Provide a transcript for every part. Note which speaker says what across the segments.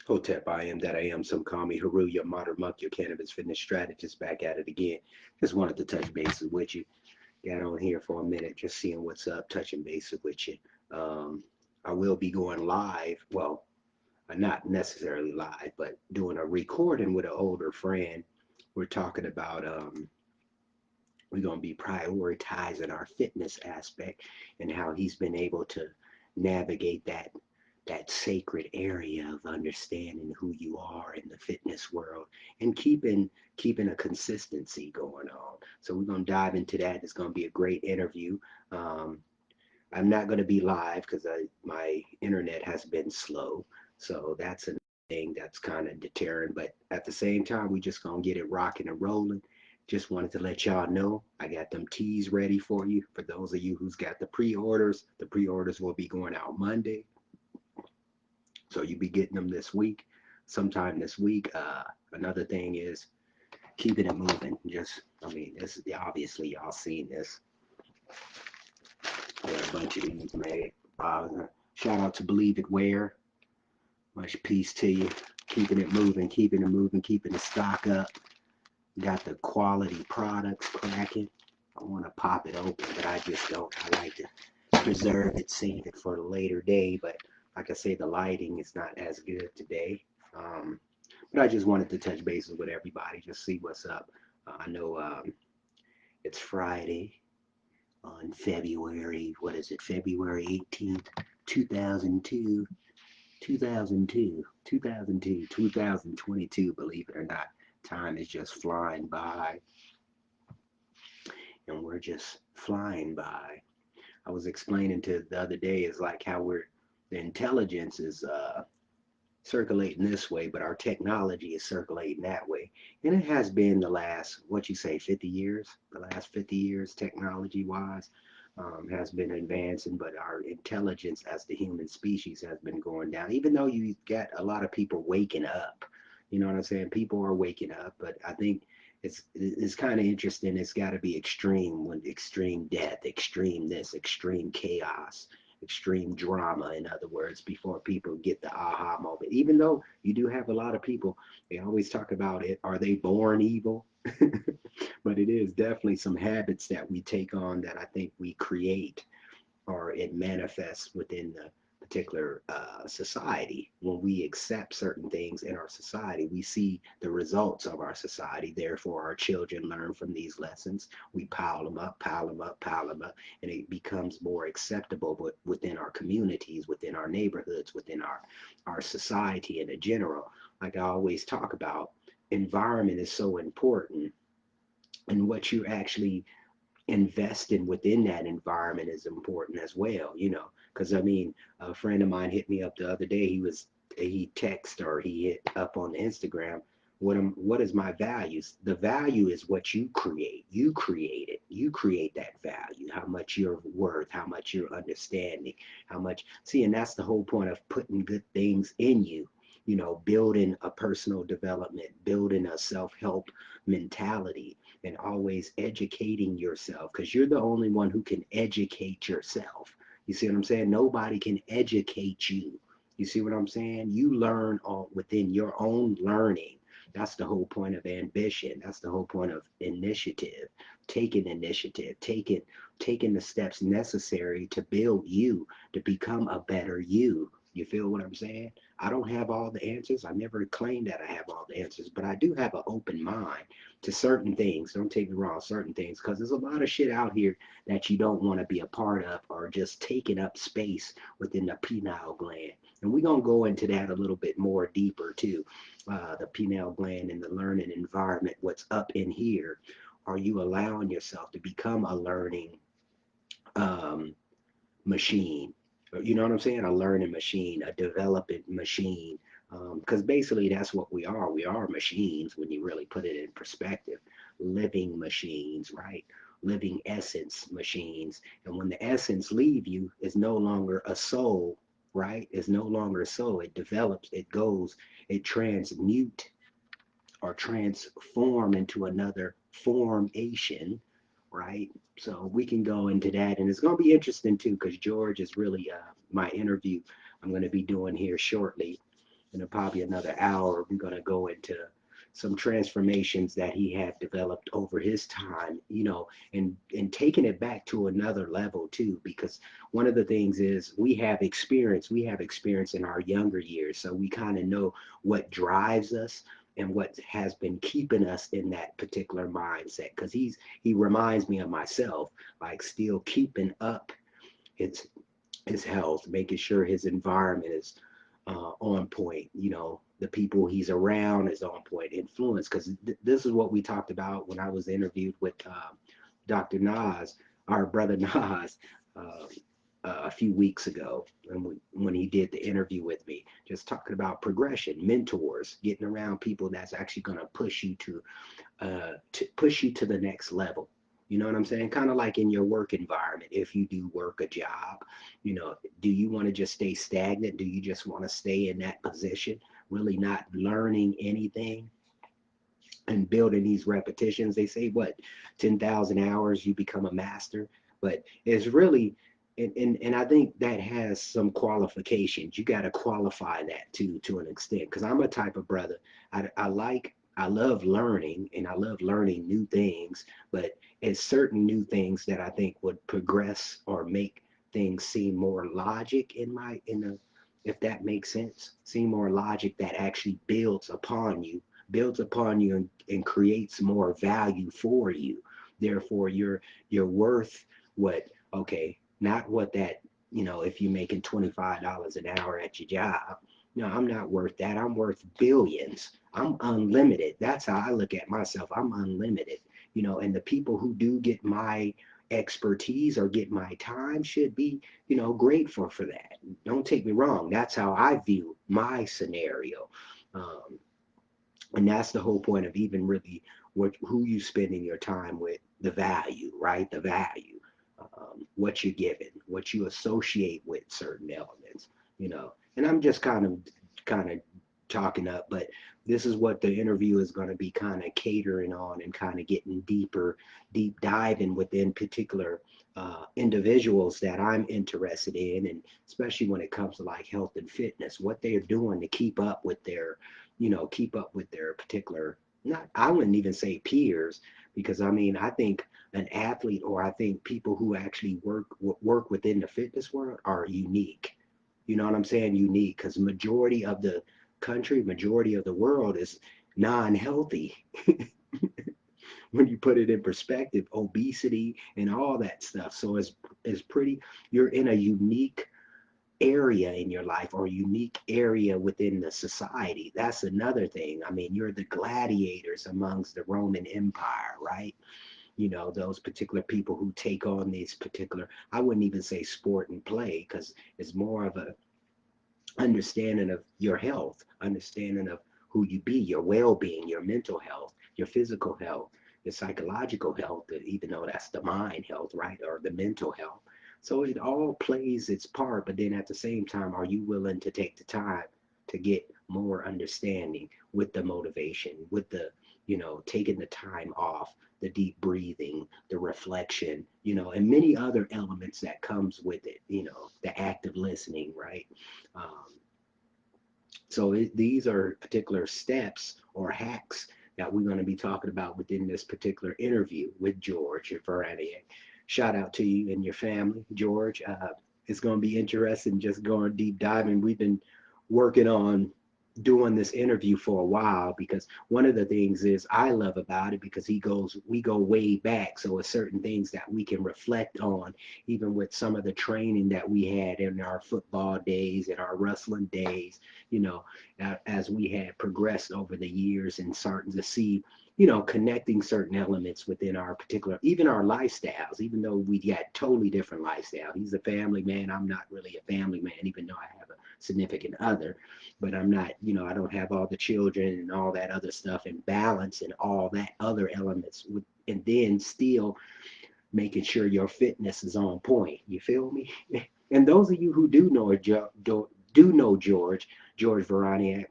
Speaker 1: Hotep, I am that I am. Some call me Haru, your modern monk, your cannabis fitness strategist, back at it again. Just wanted to touch bases with you. Got on here for a minute, just seeing what's up, touching bases with you. Um, I will be going live. Well, not necessarily live, but doing a recording with an older friend. We're talking about we're going to be prioritizing our fitness aspect and how he's been able to navigate that sacred area of understanding who you are in the fitness world and keeping a consistency going on. So we're going to dive into that. It's going to be a great interview. Um, I'm not going to be live because my internet has been slow. So that's a thing that's kind of deterring. But at the same time, we just going to get it rocking and rolling. Just wanted to let y'all know I got them teas ready for you. For those of you who's got the pre-orders will be going out Monday. So you'll be getting them this week, sometime this week. Another thing is keeping it moving. I mean, this is obviously y'all seen this. There are a bunch of these made. Shout out to Believe It Wear. Much peace to you. Keeping it moving, keeping it moving, keeping the stock up. Got the quality products cracking. I want to pop it open, but I just don't. I like to preserve it, save it for a later day. But like I say, the lighting is not as good today. Um, but I just wanted to touch bases with everybody, just see what's up. I know it's Friday on February, what is it, February 18th, 2002, 2022, believe it or not. Time is just flying by, and we're just flying by. I was explaining to the other day is like how the intelligence is circulating this way, but our technology is circulating that way. And it has been the last, what you say, 50 years, the last 50 years, technology wise, has been advancing, but our intelligence as the human species has been going down, even though you get a lot of people waking up. You know what I'm saying? People are waking up, but I think it's kind of interesting. It's got to be extreme, when extreme death, extreme this, extreme chaos, extreme drama, in other words, before people get the aha moment. Even though you do have a lot of people, they always talk about it. Are they born evil? But it is definitely some habits that we take on that I think we create, or it manifests within the particular society. When we accept certain things in our society, we see the results of our society. Therefore, our children learn from these lessons. We pile them up, pile them up, pile them up, and it becomes more acceptable within our communities, within our neighborhoods, within our society in general. Like I always talk about, environment is so important, and what you actually investing within that environment is important as well, because I mean, a friend of mine hit me up the other day. He texted, or he hit up on Instagram, what is my values? The value is what you create. You create it. You create that value, how much you're worth, how much you're understanding, how much, see, and that's the whole point of putting good things in you, building a personal development, building a self-help mentality, and always educating yourself, because you're the only one who can educate yourself. You see what I'm saying? Nobody can educate you. You see what I'm saying? You learn all within your own learning. That's the whole point of ambition. That's the whole point of initiative. Taking initiative, taking the steps necessary to build you, to become a better you. You feel what I'm saying? I don't have all the answers. I never claim that I have all the answers, but I do have an open mind to certain things. Don't take me wrong, certain things, because there's a lot of shit out here that you don't want to be a part of, or just taking up space within the pineal gland. And we're going to go into that a little bit more deeper too. The pineal gland and the learning environment, what's up in here. Are you allowing yourself to become a learning um, machine? You know what I'm saying? A learning machine, a developing machine. Because basically that's what we are. We are machines when you really put it in perspective. Living machines, right? Living essence machines. And when the essence leave you, it's no longer a soul, right? It's no longer a soul. It develops, it goes, it transmute or transform into another formation, right? So we can go into that, and it's going to be interesting too, because George is really my interview I'm going to be doing here shortly. in probably another hour, we're going to go into some transformations that he had developed over his time, and taking it back to another level too, because one of the things is we have experience in our younger years, so we kind of know what drives us and what has been keeping us in that particular mindset, because he reminds me of myself, like still keeping up his his health, making sure his environment is on point. The people he's around is on point. Influence, because this is what we talked about when I was interviewed with Dr. Nas, our brother Nas, uh, a few weeks ago, and when he did the interview with me, just talking about progression, mentors, getting around people that's actually going to push you to the next level. You know what I'm saying? Kind of like in your work environment. If you do work a job, do you want to just stay stagnant? Do you just want to stay in that position, really not learning anything and building these repetitions? They say, what, 10,000 hours, you become a master. But it's really, and I think that has some qualifications. You got to qualify that to an extent. Because I'm a type of brother. I love learning, and I love learning new things, but it's certain new things that I think would progress or make things seem more logic if that makes sense, seem more logic that actually builds upon you and creates more value for you. Therefore, you're worth what, okay, not what that, if you're making $25 an hour at your job. No, I'm not worth that. I'm worth billions. I'm unlimited. That's how I look at myself. I'm unlimited. And the people who do get my expertise or get my time should be, grateful for that. Don't take me wrong. That's how I view my scenario. Um, and that's the whole point of even really who you spending your time with, the value, right? The value, what you're given, what you associate with certain elements, and I'm just kind of talking up, but this is what the interview is going to be kind of catering on, and kind of getting deep diving within particular individuals that I'm interested in, and especially when it comes to like health and fitness, what they're doing to keep up with their particular, not, I wouldn't even say peers, because I mean, I think an athlete, or I think people who actually work within the fitness world are unique. You know what I'm saying? Unique, because majority of the country, majority of the world is non-healthy. When you put it in perspective, obesity and all that stuff. So it's pretty, you're in a unique area in your life, or unique area within the society. That's another thing. I mean, you're the gladiators amongst the Roman Empire, right? Those particular people who take on these particular, I wouldn't even say sport and play, because it's more of a understanding of your health, understanding of who you be, your well-being, your mental health, your physical health, your psychological health, even though that's the mind health, right, or the mental health. So it all plays its part, but then at the same time, are you willing to take the time to get more understanding with the motivation, with the, taking the time off, the deep breathing, the reflection, and many other elements that comes with it, the active listening, right? Um, so these are particular steps or hacks that we're going to be talking about within this particular interview with George Veranier. Shout out to you and your family, George. It's going to be interesting just going deep diving. We've been working on doing this interview for a while, because one of the things is I love about it, because we go way back, so it's certain things that we can reflect on, even with some of the training that we had in our football days and our wrestling days, you know as we had progressed over the years, and starting to see, connecting certain elements within our particular, even our lifestyles, even though we got totally different lifestyle. He's a family man. I'm not really a family man, even though I have a significant other, but I'm not, I don't have all the children and all that other stuff, and balance and all that other elements with, and then still making sure your fitness is on point. You feel me? And those of you who do know George Veraniak,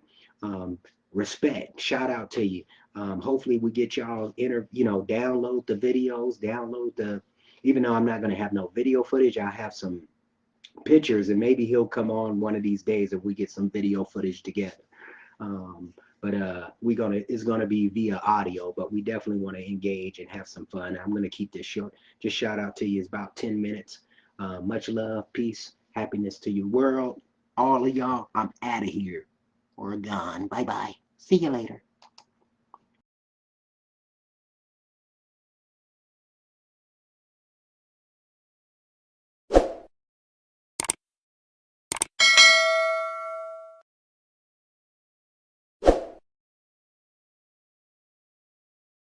Speaker 1: respect, shout out to you. Hopefully we get y'all download the videos, even though I'm not going to have no video footage, I have some pictures, and maybe he'll come on one of these days if we get some video footage together. But it's gonna be via audio, but we definitely want to engage and have some fun. I'm gonna keep this short. Just shout out to you. It's about 10 minutes. Much love, peace, happiness to your world. All of y'all, I'm out of here or gone. Bye bye. See you later.